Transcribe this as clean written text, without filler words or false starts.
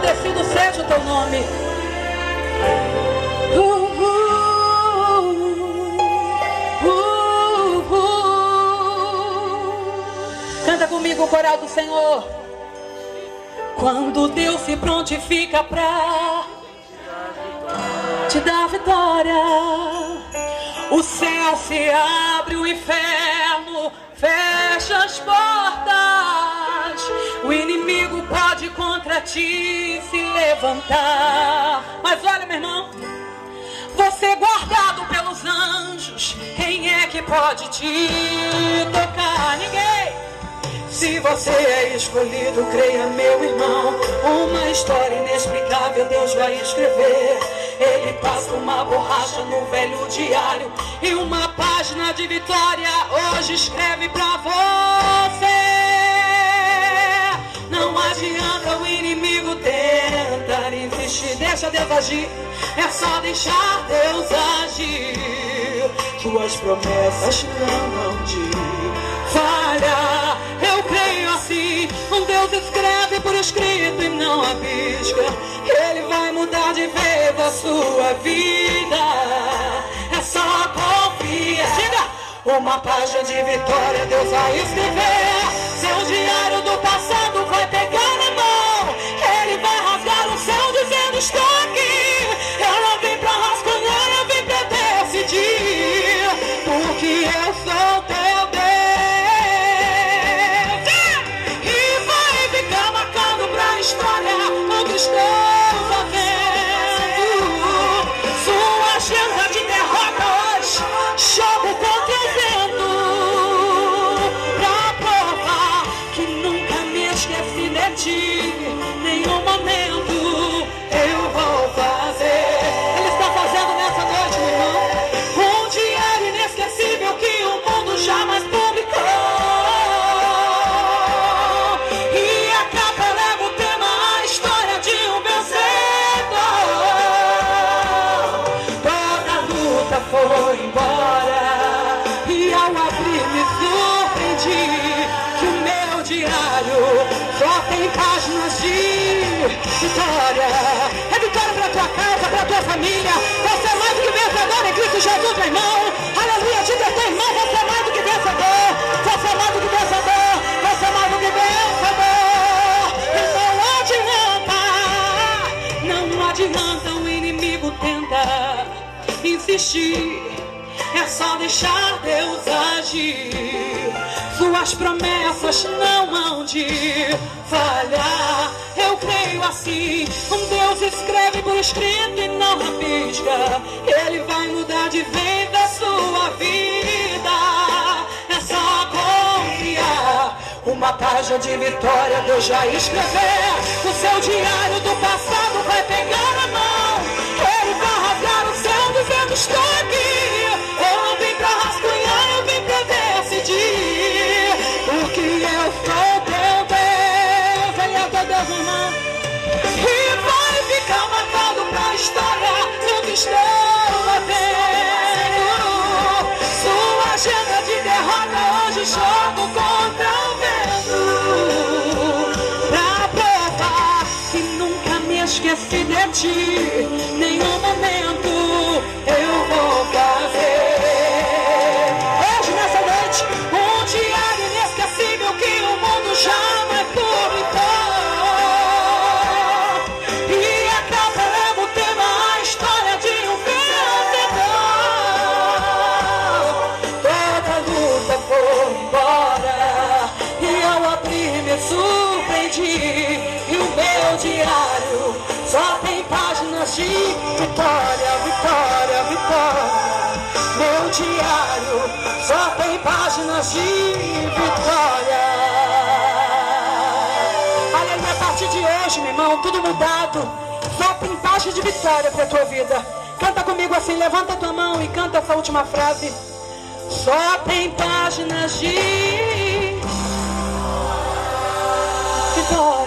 engrandecido seja o teu nome. Canta comigo o coral do Senhor. Quando Deus se prontifica pra te dar vitória, o céu se abre, o inferno fecha as portas. O inimigo pode contra ti se levantar, mas olha, meu irmão, você é guardado pelos anjos. Quem é que pode te tocar? Ninguém. Se você é escolhido, creia, meu irmão, uma história inexplicável Deus vai escrever. Ele passa uma borracha no velho diário e uma página de vitória hoje escreve pra você. Não adianta o inimigo tentar insistir. Deixa Deus agir, é só deixar Deus agir. Tuas promessas não hão de falhar. Eu creio assim, um Deus escreve por escrito e não abisca. Ele vai mudar de vez a sua vida. É só confiar. Diga! Uma página de vitória Deus vai escrever. Seu diário do passado vai pegar na mão. Ele vai rasgar o céu dizendo: estou aqui. Eu não vim pra rascunhar, eu vim pra decidir. Porque eu sou teu Deus. E vai ficar marcado pra história o que estou fazendo. Sua agenda de derrota hoje jogo contra o vento, pra provar que nunca me esqueci de ti. Nenhum momento eu vou fazer. Ele está fazendo nessa noite, meu irmão, um diário inesquecível que o mundo jamais publicou. E a capa leva o tema, a história de um vencedor. Toda a luta foi embora e ao abrir me surpreendi que o meu diário só tem páginas de vitória. É vitória pra tua casa, pra tua família. Você é mais do que vencedor em Cristo Jesus, meu irmão. Aleluia, diga teu irmão, você é mais do que vencedor. Você é mais do que vencedor. Você é mais do que vencedor. E não adianta o inimigo tentar insistir. É só deixar Deus agir. Suas promessas não hão de falhar. Eu creio assim, um Deus escreve por escrito e não rabisca. Ele vai mudar de vez a sua vida. É só confiar. Uma página de vitória Deus já escrever. O seu diário do passado vai pegar na mão. Ele vai rasgar o céu dizendo: estou aqui. Eu não vim pra rascunhar, eu vim pra decidir. Porque eu sou teu Deus. Ele é teu Deus, irmão. E vai ficar marcado pra história do que estou fazendo. Sua agenda de derrota hoje jogo contra o vento, pra provar que nunca me esqueci de ti. Nenhum momento eu vou fazer. Hoje nessa noite, um diário inesquecível que o mundo jamais publicou. E a capa leva o tema, a história de um vencedor. Toda luta foi embora e ao abrir me surpreendi. E o meu diário só tem páginas de vitória, vitória, vitória. Meu diário só tem páginas de vitória. Aleluia, a partir de hoje, meu irmão, tudo mudado. Só tem páginas de vitória pra tua vida. Canta comigo assim, levanta a tua mão e canta essa última frase. Só tem páginas de vitória.